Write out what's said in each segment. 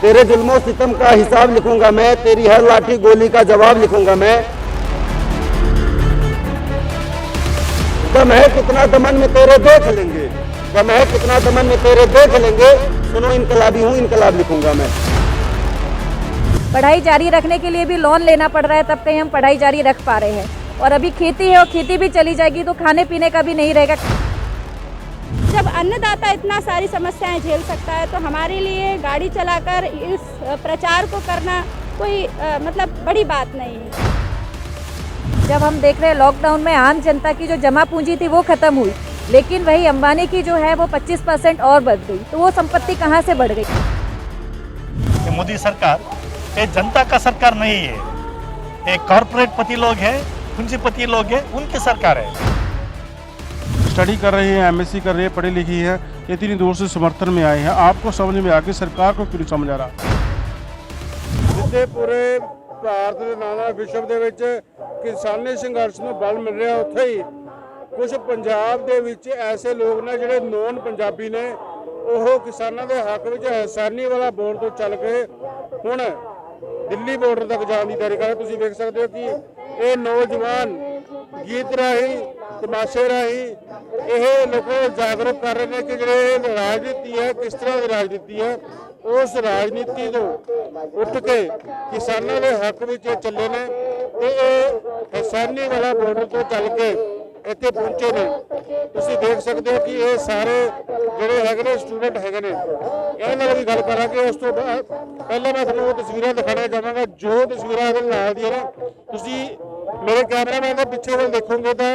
तेरे जुल्मों सितम का हिसाब लिखूंगा मैं, तेरी हर लाठी गोली का जवाब लिखूंगा मैं। दम है कितना दमन में तेरे देख लेंगे, दम है कितना दमन में तेरे देख लेंगे। सुनो इनकलाबी हूँ, इनकलाब लिखूंगा मैं। पढ़ाई जारी रखने के लिए भी लोन लेना पड़ रहा है, तब कहीं हम पढ़ाई जारी रख पा रहे हैं। और अभी खेती है और खेती भी चली जाएगी तो खाने पीने का भी नहीं रहेगा। जब अन्नदाता इतना सारी समस्याएं झेल सकता है तो हमारे लिए गाड़ी चलाकर इस प्रचार को करना कोई मतलब बड़ी बात नहीं है। जब हम देख रहे हैं लॉकडाउन में आम जनता की जो जमा पूंजी थी वो खत्म हुई, लेकिन वही अंबानी की जो है वो 25% और बढ़ गई, तो वो संपत्ति कहाँ से बढ़ गई? ये मोदी सरकार ये जनता का सरकार नहीं है, ये कॉर्पोरेट पति लोग हैं, पूंजीपति लोग हैं, उनकी सरकार है। स्टडी कर रही है, एमएससी कर रही है, पढ़ी लिखी है, ये इतनी दूर से समर्थन में आए हैं। आपको समझ में आ कि सरकार को क्यों समझ आ रहा? जिथे पूरे ਭਾਰਤ ਦੇ ਨਾਲ ਵਿਸ਼ਵ ਦੇ ਵਿੱਚ ਕਿਸਾਨੀ ਸੰਘਰਸ਼ ਨੂੰ ਬਲ ਮਿਲ ਰਿਹਾ, ਉੱਥੇ ਹੀ ਕੁਝ ਪੰਜਾਬ ਦੇ ਵਿੱਚ ਐਸੇ ਲੋਕ ਨੇ ਜਿਹੜੇ ਨੌਨ ਪੰਜਾਬੀ ਨੇ, ਉਹ ਕਿਸਾਨਾਂ ਦੇ ਹੱਕ ਵਿੱਚ ਹਸਾਨੀ ਵਾਲਾ ਬੋਰਡ ਤੋਂ ਚੱਲ ਕੇ ਹੁਣ ਦਿੱਲੀ ਬਾਰਡਰ ਤੱਕ ਜਾਣ ਦੀ ਤਿਆਰੀ ਕਰ ਰਹੇ। ਤੁਸੀਂ ਵੇਖ ਸਕਦੇ ਹੋ ਕਿ ਇਹ ਨੌਜਵਾਨ ਗੀਤ ਰਾਹੀਂ ਤਮਾਸ਼ੇ ਰਾਹੀਂ ਇਹ ਲੋਕਾਂ ਨੂੰ ਜਾਗਰੂਕ ਕਰ ਰਹੇ ਨੇ ਕਿ ਜਿਹੜੇ ਰਾਜਨੀਤੀ ਹੈ ਕਿਸ ਤਰ੍ਹਾਂ ਦੀ ਰਾਜਨੀਤੀ ਹੈ। उस राजनीति को उठ के किसानों के हक में चले ने किसानी वाला बॉर्डर तो चल के इतने पहुंचे ने। तुसीं देख सकते हो कि ये सारे जोड़े है स्टूडेंट है इन्होंने भी गल करा कि उस तो बाद पहले मैं तुहानूं तस्वीरां दिखाना चाहांगा जो तस्वीरां नाल दी ना। तुसीं मेरे कैमरामैन के पिछे वाल देखोगे तो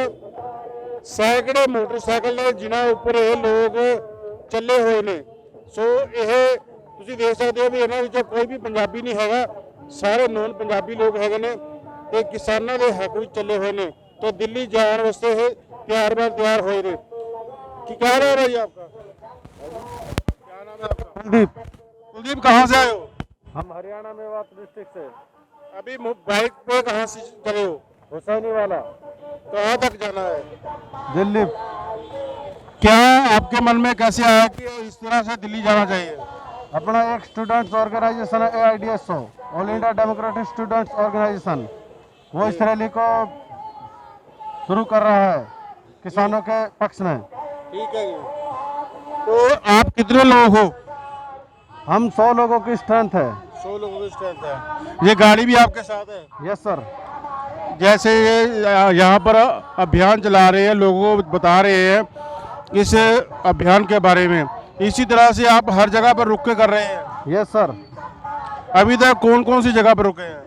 सैकड़े मोटरसाइकिल ने जिन्हां उपर ये लोग चले हुए ने। सो ये ਤੁਸੀਂ ਦੇਖ ਸਕਦੇ ਹੋ ਵੀ ਇਹਨਾਂ ਵਿੱਚੋਂ ਕੋਈ ਵੀ ਪੰਜਾਬੀ ਨਹੀਂ ਹੈਗਾ, ਸਾਰੇ ਨੌਨ ਪੰਜਾਬੀ ਲੋਕ ਹੈਗੇ ਨੇ ਤੇ ਕਿਸਾਨਾਂ ਦੇ ਹੱਕ ਵਿੱਚ ਚੱਲੇ ਹੋਏ ਨੇ। तो दिल्ली जाने वास्ते तैयार होए ने। क्या नाम है भाई आपका? क्या नाम है आपका? कुलदीप। कुलदीप कहाँ से आए हो? हम हरियाणा मेवात डिस्ट्रिक्ट से। अभी बाइक पे कहाँ से चले हो? हुसैनी वाला। कहाँ तक जाना है? दिल्ली। क्या आपके मन में कैसे आया कि इस तरह से दिल्ली जाना चाहिए? अपना एक स्टूडेंट्स ऑर्गेनाइजेशन है AIDSO, all India democratic students organisation, वो इस रैली को शुरू कर रहा है किसानों के पक्ष में। ठीक है। तो आप कितने लोग हो? हम 100 लोगों की स्ट्रेंथ है। 100 लोगों की स्ट्रेंथ है। ये गाड़ी भी आपके साथ है? Yes sir. जैसे यहाँ पर अभियान चला रहे हैं, लोगों को बता रहे हैं इस अभियान के बारे में, इसी तरह से आप हर जगह पर रुक के कर रहे हैं? Yes sir. अभी तक कौन कौन सी जगह पर रुके हैं?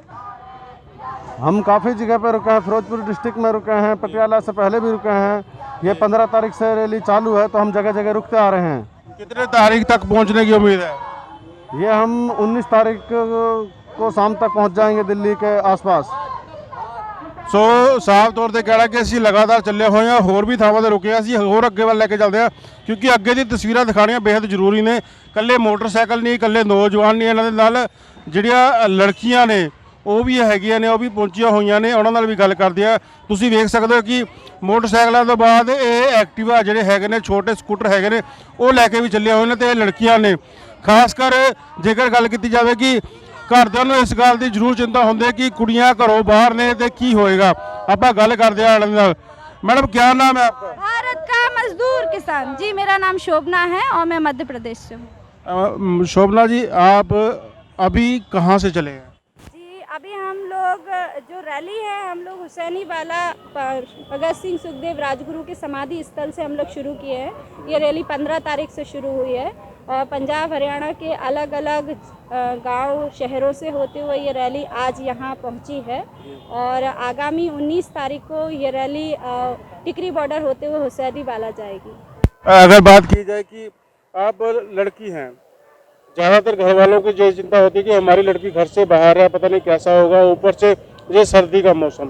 हम काफ़ी जगह पर रुके हैं, फिरोजपुर डिस्ट्रिक्ट में रुके हैं, पटियाला से पहले भी रुके हैं। ये 15 तारीख से रैली चालू है तो हम जगह जगह रुकते आ रहे हैं। कितने तारीख तक पहुंचने की उम्मीद है? ये हम 19 तारीख को शाम तक पहुंच जाएंगे दिल्ली के आसपास। सो साफ तौर पर कहना कि असं लगातार चले हुए हैं, होर भी थावां ते रुके हैं, असं होर अगे वाल लैके चलते हैं क्योंकि अगे दी तस्वीरां दिखाणियां बेहद जरूरी ने। कल्ले मोटरसाइकिल नहीं, कल्ले नौजवान नहीं, इन्हां दे नाल जिहड़ियां लड़कियां ने ਉਹ ਵੀ ਹੈਗੀਆਂ ਨੇ, ਉਹ ਵੀ ਪਹੁੰਚੀਆਂ ਹੋਈਆਂ ਨੇ, ਉਹਨਾਂ ਨਾਲ ਵੀ ਗੱਲ ਕਰਦੇ ਆ। ਤੁਸੀਂ ਵੇਖ ਸਕਦੇ ਹੋ ਕਿ ਮੋਟਰਸਾਈਕਲਾਂ ਤੋਂ ਬਾਅਦ ਇਹ ਐਕਟਿਵਾ ਜਿਹੜੇ ਹੈਗੇ ਨੇ, ਛੋਟੇ ਸਕੂਟਰ ਹੈਗੇ ਨੇ, ਉਹ ਲੈ ਕੇ ਵੀ ਚੱਲੇ ਹੋਏ ਨੇ ਤੇ ਇਹ ਲੜਕੀਆਂ ਨੇ। ਖਾਸ ਕਰ ਜੇਕਰ ਗੱਲ ਕੀਤੀ ਜਾਵੇ ਕਿ ਘਰਦਿਆਂ ਨੂੰ ਇਸ ਗੱਲ ਦੀ ਜ਼ਰੂਰ ਚਿੰਤਾ ਹੁੰਦੀ ਹੈ कि ਕੁੜੀਆਂ ਘਰੋਂ ਬਾਹਰ ਨੇ ਤੇ ਕੀ ਹੋਏਗਾ। ਆਪਾਂ ਗੱਲ ਕਰਦੇ ਆ ਆਨੰਦ ਨਾਲ। मैडम क्या नाम है आपका? भारत का मजदूर किसान। जी मेरा नाम शोभना है और मैं मध्य प्रदेश से हूँ। शोभना जी, आप अभी कहाँ से चले हैं? अभी हम लोग जो रैली है हम लोग हुसैनी वाला भगत सिंह सुखदेव राजगुरु के समाधि स्थल से हम लोग शुरू किए हैं। ये रैली 15 तारीख से शुरू हुई है और पंजाब हरियाणा के अलग अलग गांव शहरों से होते हुए ये रैली आज यहाँ पहुँची है और आगामी 19 तारीख को ये रैली टिकरी बॉर्डर होते हुए हुसैनी वाला जाएगी। अगर बात की जाए कि आप लड़की हैं, ज़्यादातर घर वालों को ये चिंता होती है कि हमारी लड़की घर से बाहर है, पता नहीं कैसा होगा, ऊपर से ये सर्दी का मौसम।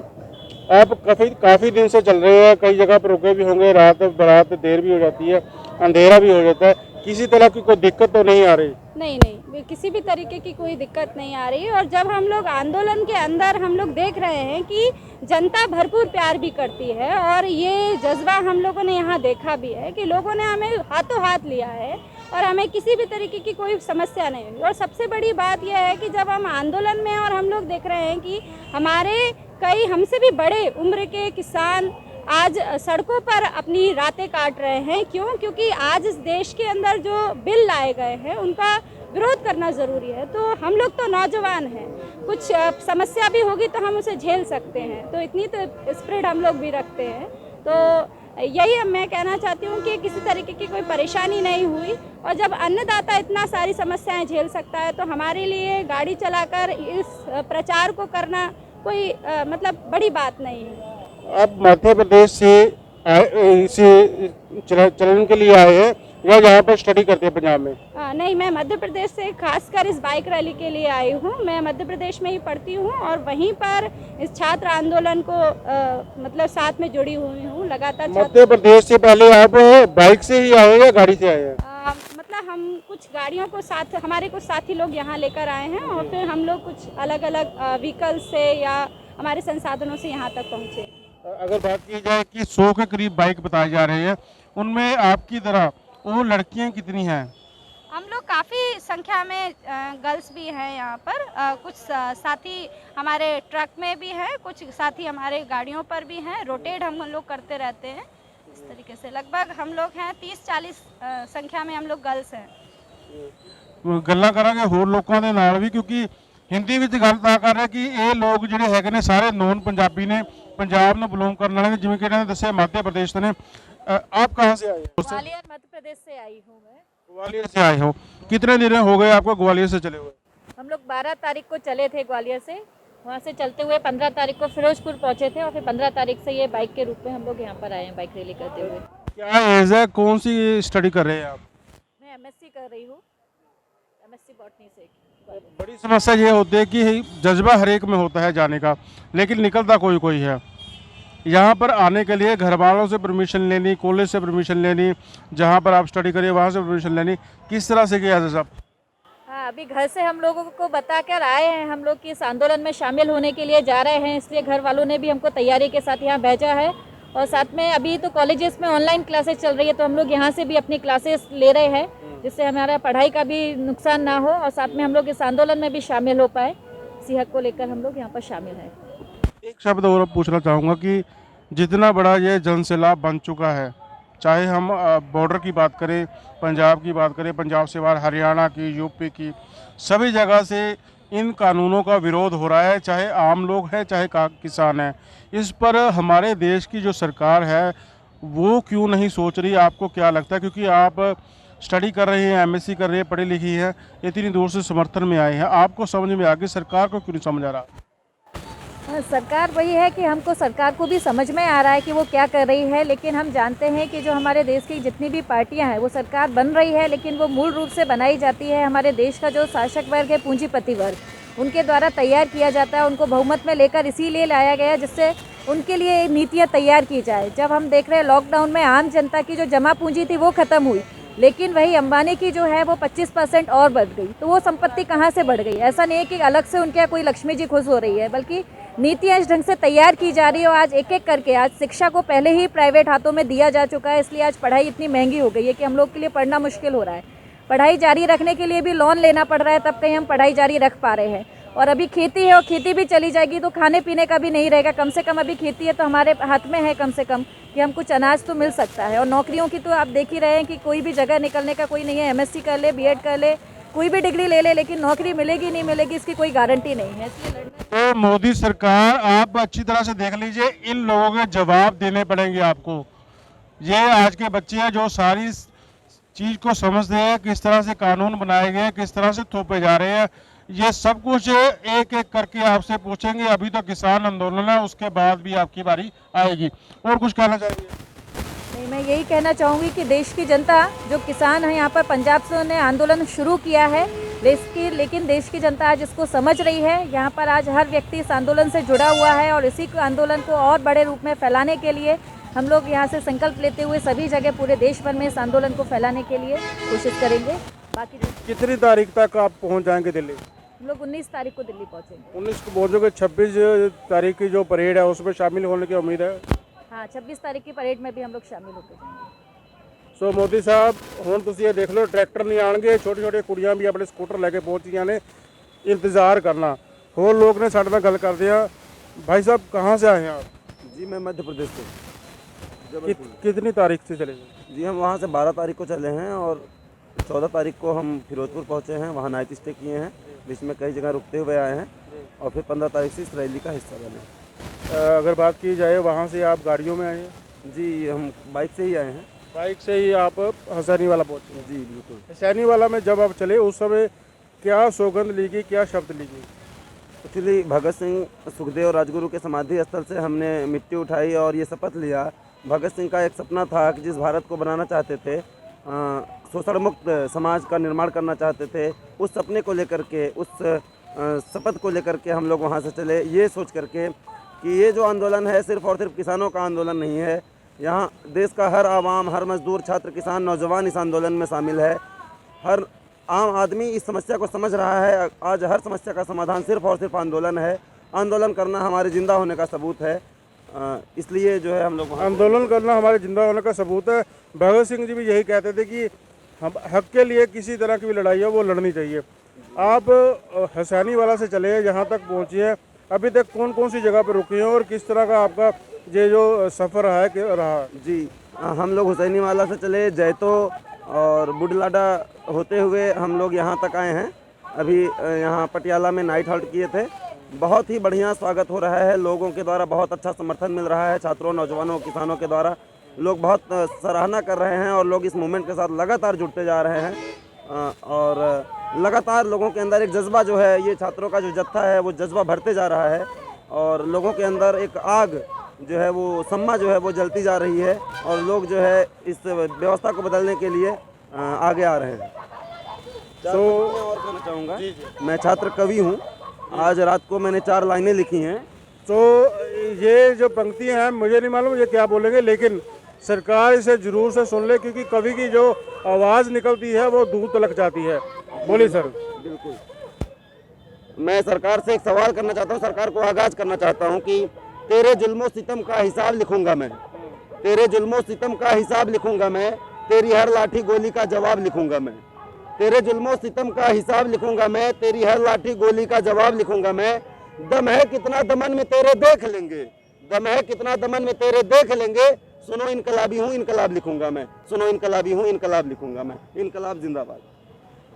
आप काफ़ी दिन से चल रहे हैं, कई जगह पर रुके भी होंगे, रात बरात देर भी हो जाती है, अंधेरा भी हो जाता है, किसी तरह की कोई दिक्कत तो नहीं आ रही? नहीं, किसी भी तरीके की कोई दिक्कत नहीं आ रही है। और जब हम लोग आंदोलन के अंदर हम लोग देख रहे हैं कि जनता भरपूर प्यार भी करती है और ये जज्बा हम लोगों ने यहाँ देखा भी है कि लोगों ने हमें हाथों हाथ लिया है और हमें किसी भी तरीके की कोई समस्या नहीं हुई। और सबसे बड़ी बात यह है कि जब हम आंदोलन में और हम लोग देख रहे हैं कि हमारे कई हमसे भी बड़े उम्र के किसान आज सड़कों पर अपनी रातें काट रहे हैं। क्यों? क्योंकि आज इस देश के अंदर जो बिल लाए गए हैं उनका विरोध करना ज़रूरी है। तो हम लोग तो नौजवान हैं, कुछ समस्या भी होगी तो हम उसे झेल सकते हैं, तो इतनी तो स्पिरिट हम लोग भी रखते हैं। तो यही मैं कहना चाहती हूँ कि किसी तरीके की कोई परेशानी नहीं हुई। और जब अन्नदाता इतना सारी समस्याएं झेल सकता है तो हमारे लिए गाड़ी चलाकर इस प्रचार को करना कोई मतलब बड़ी बात नहीं है। आप मध्य प्रदेश से इसे चलन के लिए आए हैं या यहाँ पर स्टडी करते हैं पंजाब में? नहीं, मैं मध्य प्रदेश से खासकर इस बाइक रैली के लिए आई हूँ। मैं मध्य प्रदेश में ही पढ़ती हूँ और वहीं पर इस छात्र आंदोलन को मतलब साथ में जुड़ी हुई हूँ लगातार। मध्य प्रदेश से पहले आप बाइक से ही आए या गाड़ी से आए हैं? मतलब हम कुछ गाड़ियों को साथ, हमारे कुछ साथी लोग यहाँ लेकर आए हैं और फिर हम लोग कुछ अलग अलग व्हीकल से या हमारे संसाधनों से यहाँ तक पहुँचे। अगर बात की जाए कि 100 के करीब बाइक बताई जा रही है, उनमें आपकी तरह वो लड़कियां कितनी हैं? हम लोग काफ़ी संख्या में गर्ल्स भी हैं यहाँ पर। कुछ साथी हमारे ट्रक में भी हैं, कुछ साथी हमारे गाड़ियों पर भी हैं। रोटेट हम लोग करते रहते हैं इस तरीके से। लगभग हम लोग हैं 30-40 संख्या में हम लोग गर्ल्स हैं। गल्ला करांगे होर लोगों के नाल भी, क्योंकि हिंदी में गल तां कर रहे कि ये लोग जिहड़े हैगे ने सारे नॉन पंजाबी ने, पंजाब नूं बिलोंग करने वाले ने, जिवें कि इन्होंने दस्सिया मध्य प्रदेश ने। आप कहाँ से आए हो? ग्वालियर मध्य प्रदेश से आई हूँ मैं। ग्वालियर से आए हो। कितने दिन हो गए आपको ग्वालियर से चले हुए? हम लोग 12 तारीख को चले थे ग्वालियर से, वहाँ से चलते हुए 15 तारीख को फिरोजपुर पहुँचे थे और फिर 15 तारीख से ये बाइक के रूप में हम लोग यहाँ पर आए हैं बाइक रैली करते हुए। क्या एज है, कौन सी स्टडी कर रहे हैं आप? मैं MSc कर रही हूँ, MSc बॉटनी से। बड़ी समस्या ये होती है कि जज्बा हर एक में होता है जाने का, लेकिन निकलता कोई कोई है। यहाँ पर आने के लिए घर वालों से परमिशन लेनी, कॉलेज से परमिशन लेनी, जहाँ पर आप स्टडी करिए वहाँ से परमिशन लेनी, किस तरह से किया जाए? हाँ, अभी घर से हम लोगों को बताकर आए हैं हम लोग कि इस आंदोलन में शामिल होने के लिए जा रहे हैं, इसलिए घर वालों ने भी हमको तैयारी के साथ यहाँ भेजा है। और साथ में अभी तो कॉलेजेस में ऑनलाइन क्लासेस चल रही है, तो हम लोग यहाँ से भी अपनी क्लासेस ले रहे हैं जिससे हमारा पढ़ाई का भी नुकसान ना हो और साथ में हम लोग इस आंदोलन में भी शामिल हो पाए। इसी हक को लेकर हम लोग यहाँ पर शामिल हैं। एक शब्द और पूछना चाहूँगा कि जितना बड़ा ये जनसैलाब बन चुका है, चाहे हम बॉर्डर की बात करें, पंजाब की बात करें, पंजाब से बाहर हरियाणा की, यूपी की, सभी जगह से इन कानूनों का विरोध हो रहा है, चाहे आम लोग हैं चाहे किसान हैं। इस पर हमारे देश की जो सरकार है वो क्यों नहीं सोच रही? आपको क्या लगता है? क्योंकि आप स्टडी कर रहे हैं, MSc कर रहे हैं, पढ़ी लिखी है, इतनी दूर से समर्थन में आए हैं, आपको समझ में आ गई, सरकार को क्यों नहीं समझ आ रहा? सरकार वही है कि हमको सरकार को भी समझ में आ रहा है कि वो क्या कर रही है, लेकिन हम जानते हैं कि जो हमारे देश की जितनी भी पार्टियां हैं वो सरकार बन रही है, लेकिन वो मूल रूप से बनाई जाती है हमारे देश का जो शासक वर्ग है, पूंजीपति वर्ग, उनके द्वारा तैयार किया जाता है। उनको बहुमत में लेकर इसीलिए लाया गया जिससे उनके लिए नीतियाँ तैयार की जाए। जब हम देख रहे हैं लॉकडाउन में आम जनता की जो जमा पूंजी थी वो ख़त्म हुई, लेकिन वही अंबानी की जो है वो 25% और बढ़ गई। तो वो संपत्ति कहाँ से बढ़ गई? ऐसा नहीं है कि अलग से उनके कोई लक्ष्मी जी खुश हो रही है, बल्कि नीतियाँ इस ढंग से तैयार की जा रही है। और आज एक एक करके आज शिक्षा को पहले ही प्राइवेट हाथों में दिया जा चुका है, इसलिए आज पढ़ाई इतनी महंगी हो गई है कि हम लोग के लिए पढ़ना मुश्किल हो रहा है। पढ़ाई जारी रखने के लिए भी लोन लेना पड़ रहा है, तब कहीं हम पढ़ाई जारी रख पा रहे हैं। और अभी खेती है और खेती भी चली जाएगी तो खाने पीने का भी नहीं रहेगा। कम से कम अभी खेती है तो हमारे हाथ में है कम से कम कि हम कुछ अनाज तो मिल सकता है। और नौकरियों की तो आप देख ही रहे हैं कि कोई भी जगह निकलने का कोई नहीं है। MSc कर ले, B.Ed कर ले, कोई भी डिग्री ले ले, लेकिन नौकरी मिलेगी नहीं मिलेगी इसकी कोई गारंटी नहीं है। इसलिए तो मोदी सरकार, आप अच्छी तरह से देख लीजिए, इन लोगों के जवाब देने पड़ेंगे आपको। ये आज के बच्चे हैं जो सारी चीज़ को समझते हैं, किस तरह से कानून बनाए गए, किस तरह से थोपे जा रहे हैं, ये सब कुछ एक एक करके आपसे पूछेंगे। अभी तो किसान आंदोलन है, उसके बाद भी आपकी बारी आएगी। और कुछ कहना चाहिए? नहीं, मैं यही कहना चाहूँगी कि देश की जनता, जो किसान है यहाँ पर पंजाब से उन्होंने आंदोलन शुरू किया है लेकिन देश की जनता आज इसको समझ रही है। यहाँ पर आज हर व्यक्ति इस आंदोलन से जुड़ा हुआ है और इसी आंदोलन को और बड़े रूप में फैलाने के लिए हम लोग यहाँ से संकल्प लेते हुए सभी जगह पूरे देश भर में इस आंदोलन को फैलाने के लिए कोशिश करेंगे। बाकी कितनी तारीख तक आप पहुंच जाएंगे दिल्ली? हम लोग 19 तारीख को दिल्ली पहुँचेंगे। 19 को पहुंचोगे, 26 तारीख की जो परेड है उसमें शामिल होने की उम्मीद है। हाँ, 26 तारीख की परेड में भी हम लोग शामिल होकर जाएंगे। ਸੋ ਮੋਦੀ ਸਾਹਿਬ ਹੁਣ ਤੁਸੀਂ ਇਹ ਦੇਖ ਲਓ ਟਰੈਕਟਰ ਨਹੀਂ ਆਣਗੇ, ਛੋਟੀ ਛੋਟੀ ਕੁੜੀਆਂ ਵੀ ਆਪਣੇ ਸਕੂਟਰ ਲੈ ਕੇ ਪਹੁੰਚੀਆਂ ਨੇ, इंतज़ार करना। और लोग ने साढ़े ਨਾਲ ਗੱਲ ਕਰਦੇ ਆ। भाई साहब कहाँ से आए हैं आप? जी मैं मध्य प्रदेश से। कितनी तारीख से चले गए? जी हम वहाँ से 12 तारीख को चले हैं और 14 तारीख को हम फिरोजपुर पहुँचे हैं, वहाँ नाइट स्टे किए हैं, बीच में कई जगह रुकते हुए आए हैं और फिर 15 तारीख से इस रैली का हिस्सा बने। अगर बात की जाए वहाँ से आप गाड़ियों में आए हैं? जी हम बाइक से ही आए हैं। बाइक से ही आप हसैनी वाला पहुँचे हैं? जी बिल्कुल। हसैनी वाला में जब आप चले उस समय क्या सौगंध ली गई, क्या शब्द ली गई? एक्चुअली भगत सिंह सुखदेव राजगुरु के समाधि स्थल से हमने मिट्टी उठाई और ये शपथ लिया। भगत सिंह का एक सपना था कि जिस भारत को बनाना चाहते थे, शोषण मुक्त समाज का निर्माण करना चाहते थे, उस सपने को लेकर के, उस शपथ को लेकर के हम लोग वहाँ से चले, ये सोच करके कि ये जो आंदोलन है सिर्फ और सिर्फ किसानों का आंदोलन नहीं है। यहाँ देश का हर आवाम, हर मजदूर, छात्र, किसान, नौजवान इस आंदोलन में शामिल है। हर आम आदमी इस समस्या को समझ रहा है। आज हर समस्या का समाधान सिर्फ और सिर्फ आंदोलन है। आंदोलन करना हमारे जिंदा होने का सबूत है। इसलिए जो है हम लोग आंदोलन करना हमारे जिंदा होने का सबूत है। भगत सिंह जी भी यही कहते थे कि हम हक के लिए किसी तरह की भी लड़ाई हो वो लड़नी चाहिए। आप हसैनी वाला से चले यहाँ तक पहुँचे हैं, अभी तक कौन कौन सी जगह पर रुके हैं और किस तरह का आपका ये जो सफ़र रहा? जी हम लोग हुसैनी वाला से चले, जैतो और बुढ़लाडा होते हुए हम लोग यहाँ तक आए हैं। अभी यहाँ पटियाला में नाइट हॉल्ट किए थे। बहुत ही बढ़िया स्वागत हो रहा है, लोगों के द्वारा बहुत अच्छा समर्थन मिल रहा है, छात्रों, नौजवानों, किसानों के द्वारा लोग बहुत सराहना कर रहे हैं और लोग इस मूवमेंट के साथ लगातार जुड़ते जा रहे हैं और लगातार लोगों के अंदर एक जज्बा जो है, ये छात्रों का जो जत्था है वो जज्बा बढ़ते जा रहा है और लोगों के अंदर एक आग जो है वो सम्मा जो है वो जलती जा रही है और लोग जो है इस व्यवस्था को बदलने के लिए आगे आ रहे हैं। तो और कहना चाहूँगा, मैं छात्र कवि हूँ। आज रात को मैंने 4 लाइनें लिखी हैं। तो ये जो पंक्तियाँ हैं मुझे नहीं मालूम ये क्या बोलेंगे, लेकिन सरकार इसे जरूर से सुन ले क्योंकि कवि की जो आवाज़ निकलती है वो दूर तलक जाती है। बोलिए सर। बिल्कुल, मैं सरकार से एक सवाल करना चाहता हूँ, सरकार को आगाज करना चाहता हूँ कि तेरे जुल्मों सितम का हिसाब लिखूंगा मैं, तेरे जुल्मों सितम का हिसाब लिखूंगा मैं, तेरी हर लाठी गोली का जवाब लिखूंगा मैं, तेरे जुल्मों सितम का हिसाब लिखूंगा मैं, तेरी हर लाठी गोली का जवाब लिखूंगा मैं। दम है कितना दमन में तेरे देख लेंगे, दम है कितना दमन में तेरे देख लेंगे। सुनो इनकलाबी हूँ, इनकलाब लिखूंगा मैं, सुनो इनकलाबी हूँ, इनकलाब लिखूंगा मैं। इनकलाब जिंदाबाद।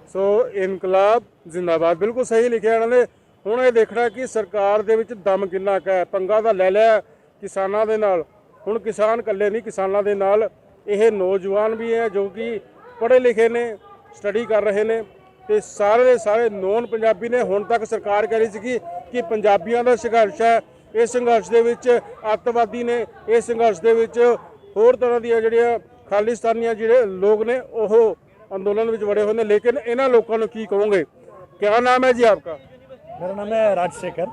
सो इनकलाब जिंदाबाद, बिल्कुल सही लिखिਆ ਇਹਨਾਂ ਨੇ। ਹੁਣ ਇਹ ਦੇਖਣਾ ਕਿ ਸਰਕਾਰ ਦੇ ਵਿੱਚ ਦਮ ਕਿੰਨਾ ਕੁ ਹੈ। ਪੰਗਾ ਤਾਂ ਲੈ ਲਿਆ ਕਿਸਾਨਾਂ ਦੇ ਨਾਲ, ਹੁਣ ਕਿਸਾਨ ਇਕੱਲੇ ਨਹੀਂ, ਕਿਸਾਨਾਂ ਦੇ ਨਾਲ ਇਹ ਨੌਜਵਾਨ ਵੀ ਹੈ ਜੋ ਕਿ ਪੜ੍ਹੇ ਲਿਖੇ ਨੇ, ਸਟੱਡੀ ਕਰ ਰਹੇ ਨੇ ਤੇ ਸਾਰੇ ਦੇ ਸਾਰੇ ਨੌਨ ਪੰਜਾਬੀ ਨੇ। ਹੁਣ ਤੱਕ ਸਰਕਾਰ ਕਹਿ ਰਹੀ ਸੀ ਕਿ ਪੰਜਾਬੀਆਂ ਦਾ ਸੰਘਰਸ਼ ਹੈ, ਇਸ ਸੰਘਰਸ਼ ਦੇ ਵਿੱਚ ਅੱਤਵਾਦੀ ਨੇ, ਇਸ ਸੰਘਰਸ਼ ਦੇ ਵਿੱਚ ਹੋਰ ਤਰ੍ਹਾਂ ਦੀਆਂ ਜਿਹੜੀਆਂ ਖਾਲਿਸਤਾਨੀਆਂ ਜਿਹੜੇ ਲੋਕ ਨੇ ਉਹ अंदोलन में बड़े होने। लेकिन इन्होंने लोगों ने की कहोगे? क्या नाम है जी आपका? मेरा नाम है राजशेखर।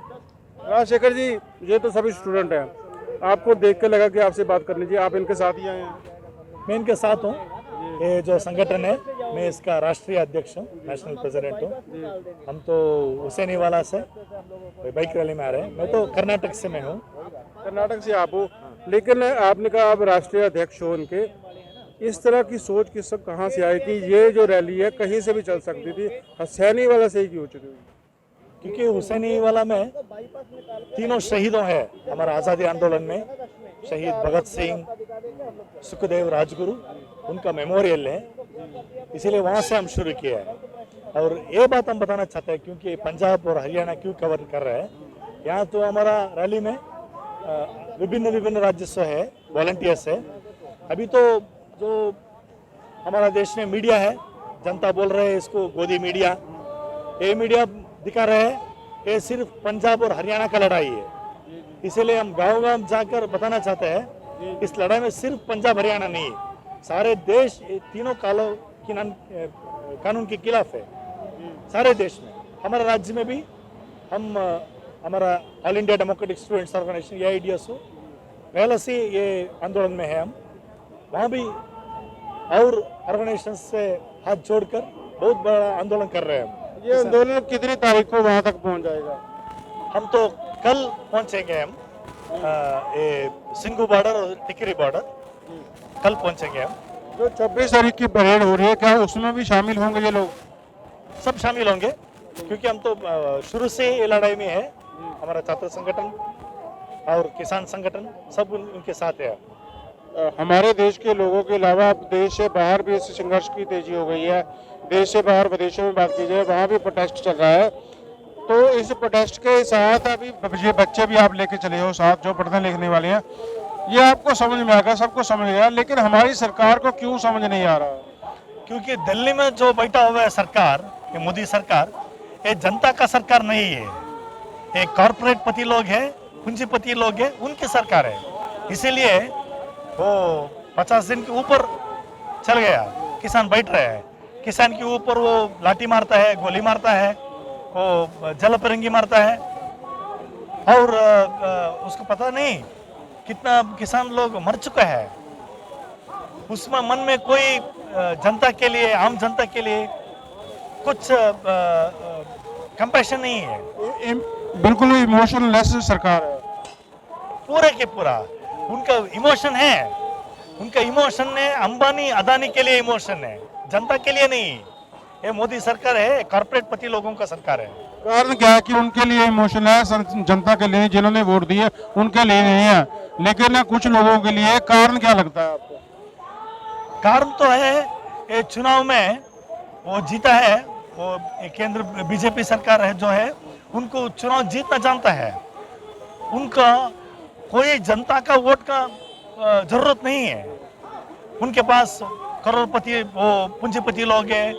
राजशेखर जी, ये तो सभी स्टूडेंट हैं, आपको देख के लगा कि आपसे बात करनी चाहिए, आप इनके साथ ही आए हैं? मैं इनके साथ हूँ। ये जो संगठन है मैं इसका राष्ट्रीय अध्यक्ष हूँ, नेशनल प्रेसिडेंट हूँ। हम तो हुसैनी वाला से बाइक रैली में आ रहे हैं। मैं तो कर्नाटक से मैं हूँ। कर्नाटक से आप हो, लेकिन आपने कहा आप राष्ट्रीय अध्यक्ष हो इनके। इस तरह की सोच किस सब कहाँ से आई कि ये जो रैली है कहीं से भी चल सकती थी, हुसैनी वाला से ही क्यों चली? क्योंकि हुसैनी वाला में तीनों शहीदों है हमारा आज़ादी आंदोलन में। शहीद भगत सिंह, सुखदेव राजगुरु, उनका मेमोरियल है, इसीलिए वहाँ से हम शुरू किया है। और ये बात हम बताना चाहते हैं क्योंकि पंजाब और हरियाणा क्यों कवर कर रहे हैं। यहाँ तो हमारा रैली में विभिन्न विभिन्न राज्य से है, वॉलंटियर्स है। अभी तो जो हमारा देश में मीडिया है, जनता बोल रहे हैं इसको गोदी मीडिया, ये मीडिया दिखा रहे हैं ये सिर्फ पंजाब और हरियाणा का लड़ाई है। इसीलिए हम गांव-गांव जाकर बताना चाहते हैं इस लड़ाई में सिर्फ पंजाब हरियाणा नहीं है, सारे देश तीनों कानून के खिलाफ है सारे देश में। हमारे राज्य में भी हम हमारा all India democratic students organisation AIDSO पहले से ये आंदोलन में है। हम वहाँ भी और ऑर्गेनाइजेशन से हाथ जोड़कर बहुत बड़ा आंदोलन कर रहे हैं हम। ये आंदोलन कितनी तारीख को वहां तक पहुंच जाएगा? हम तो कल पहुंचेंगे हम ये सिंगू बॉर्डर और टिकरी बॉर्डर कल पहुंचेंगे हम। जो 26 तारीख की परेड हो रही है, क्या उसमें भी शामिल होंगे ये लोग? सब शामिल होंगे क्योंकि हम तो शुरू से ही ये लड़ाई में है। हमारा छात्र संगठन और किसान संगठन सब उनके साथ है। हमारे देश के लोगों के अलावा अब देश से बाहर भी इस संघर्ष की तेजी हो गई है। देश से बाहर विदेशों में बात की जाए, वहाँ भी प्रोटेस्ट चल रहा है। तो इस प्रोटेस्ट के साथ अभी ये बच्चे भी आप लेके चले हो साथ, जो पढ़ने लिखने वाले हैं, ये आपको समझ में आएगा, सबको समझ में आएगा, लेकिन हमारी सरकार को क्यों समझ नहीं आ रहा? क्योंकि दिल्ली में जो बैठा हुआ है सरकार, ये मोदी सरकार, ये जनता का सरकार नहीं है। ये कॉर्पोरेट पति लोग हैं, पूंजीपति लोग हैं, उनकी सरकार है। इसीलिए वो 50 दिन के ऊपर चल गया, किसान बैठ रहे हैं। किसान के ऊपर वो लाठी मारता है, गोली मारता है, वो जल फिरंगी मारता है, और उसको पता नहीं कितना किसान लोग मर चुका है। उसमें मन में कोई जनता के लिए, आम जनता के लिए कुछ कंपैशन नहीं है। बिल्कुल इमोशनलेस सरकार है। पूरे के पूरा उनका इमोशन है, उनका इमोशन है अंबानी अदानी के लिए इमोशन है, जनता के लिए नहीं। ये मोदी सरकार है, कॉर्पोरेट पति लोगों का सरकार है। कारण क्या है कि उनके लिए इमोशन है, जनता के लिए, जिन्होंने वोट दिए उनके लिए नहीं है, लेकिन कुछ लोगों के लिए। कारण क्या लगता है आपको? कारण तो है ये चुनाव में वो जीता है, वो केंद्र बीजेपी सरकार है जो है, उनको चुनाव जीतना जानता है। उनका कोई जनता का वोट का जरूरत नहीं है। उनके पास करोड़पति, वो पूंजीपति लोग हैं,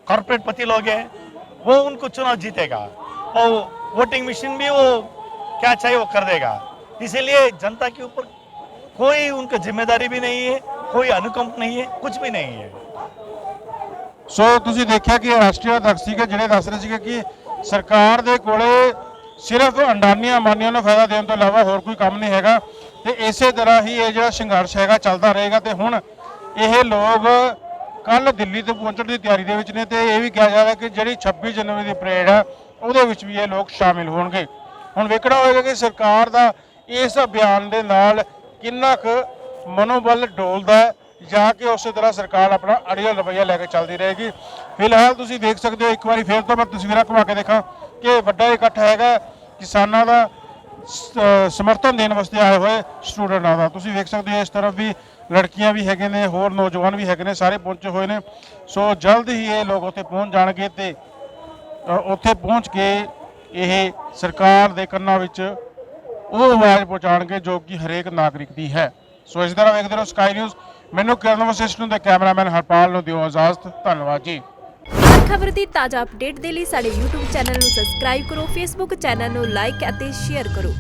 कॉर्पोरेट पति लोग हैं, वो उनको चुनाव जीतेगा, और वोटिंग मशीन भी वो क्या चाहिए वो कर देगा। इसीलिए जनता के ऊपर कोई उनका जिम्मेदारी भी नहीं है, कोई अनुकंप नहीं है, कुछ भी नहीं है। ਸੋ ਤੁਸੀਂ ਦੇਖਿਆ ਕਿ ਰਾਸ਼ਟਰੀ ਅਧਿਕਸ਼ ਸੀਗੇ, ਜਿਹੜੇ ਦੱਸ ਰਹੇ ਸੀਗੇ ਕਿ ਸਰਕਾਰ ਦੇ ਕੋਲੇ ਸਿਰਫ ਅੰਡਾਨੀਆਂ ਮਾਨੀਆਂ ਨੂੰ ਫਾਇਦਾ ਦੇਣ ਤੋਂ ਇਲਾਵਾ ਹੋਰ ਕੋਈ ਕੰਮ ਨਹੀਂ ਹੈਗਾ, ਤੇ ਇਸੇ ਤਰ੍ਹਾਂ ਹੀ ਇਹ ਜਿਹੜਾ ਸੰਘਰਸ਼ ਹੈਗਾ ਚੱਲਦਾ ਰਹੇਗਾ। ਤੇ ਹੁਣ ਇਹ ਲੋਕ ਕੱਲ ਦਿੱਲੀ ਤੇ ਪਹੁੰਚਣ ਦੀ ਤਿਆਰੀ ਦੇ ਵਿੱਚ ਨੇ, ਤੇ ਇਹ ਵੀ ਕਿਹਾ ਜਾ ਰਿਹਾ ਕਿ ਜਿਹੜੀ 26 ਜਨਵਰੀ ਦੀ ਪਰੇਡ ਹੈ ਉਹਦੇ ਵਿੱਚ ਵੀ ਇਹ ਲੋਕ ਸ਼ਾਮਿਲ ਹੋਣਗੇ। ਹੁਣ ਵੇਖਣਾ ਹੋਏਗਾ ਕਿ ਸਰਕਾਰ ਦਾ ਇਸ ਅਭਿਆਨ ਦੇ ਨਾਲ ਕਿੰਨਾ ਕੁ ਮਨੋਬਲ ਡੋਲਦਾ ਹੈ, ਜਾਂ ਕਿ ਉਸੇ ਤਰ੍ਹਾਂ ਸਰਕਾਰ ਆਪਣਾ ਅੜੀਅਲ ਰਵੱਈਆ ਲੈ ਕੇ ਚੱਲਦੀ ਰਹੇਗੀ। ਫਿਲਹਾਲ ਤੁਸੀਂ ਦੇਖ ਸਕਦੇ ਹੋ, ਇੱਕ ਵਾਰੀ ਫਿਰ ਤੋਂ ਮੈਂ ਤਸਵੀਰਾਂ ਘੁਮਾ ਕੇ ਦੇਖਾਂ ਕਿ ਵੱਡਾ ਇਕੱਠ ਹੈਗਾ ਕਿਸਾਨਾਂ ਦਾ ਸਮਰਥਨ ਦੇਣ ਵਾਸਤੇ ਆਏ ਹੋਏ ਸਟੂਡੈਂਟਾਂ ਦਾ। ਤੁਸੀਂ ਵੇਖ ਸਕਦੇ ਹੋ ਇਸ ਤਰਫ ਵੀ ਲੜਕੀਆਂ ਵੀ ਹੈਗੇ ਨੇ, ਹੋਰ ਨੌਜਵਾਨ ਵੀ ਹੈਗੇ ਨੇ, ਸਾਰੇ ਪਹੁੰਚੇ ਹੋਏ ਨੇ। ਸੋ ਜਲਦ ਹੀ ਇਹ ਲੋਕ ਉੱਥੇ ਪਹੁੰਚ ਜਾਣਗੇ, ਤੇ ਉੱਥੇ ਪਹੁੰਚ ਕੇ ਇਹ ਸਰਕਾਰ ਦੇ ਕੰਨਾਂ ਵਿੱਚ ਉਹ ਆਵਾਜ਼ ਪਹੁੰਚਾਉਣਗੇ ਜੋ ਕਿ ਹਰੇਕ ਨਾਗਰਿਕ ਦੀ ਹੈ। ਸੋ ਇਸ ਤਰ੍ਹਾਂ ਵੇਖਦੇ ਰਹੋ ਸਕਾਈ ਨਿਊਜ਼। ਮੈਨੂੰ ਕਰਨ ਵਸਿਸ਼ਟ ਨੂੰ ਤੇ ਕੈਮਰਾਮੈਨ ਹਰਪਾਲ ਨੂੰ ਦਿਓ ਇਜਾਜ਼ਤ। ਧੰਨਵਾਦ ਜੀ। ਹਰ ਖਬਰ ਦੀ ਤਾਜ਼ਾ ਅਪਡੇਟ ਦੇ ਲਈ ਸਾਡੇ YouTube ਚੈਨਲ ਨੂੰ ਸਬਸਕ੍ਰਾਈਬ ਕਰੋ, Facebook ਚੈਨਲ ਨੂੰ ਲਾਈਕ ਅਤੇ ਸ਼ੇਅਰ ਕਰੋ।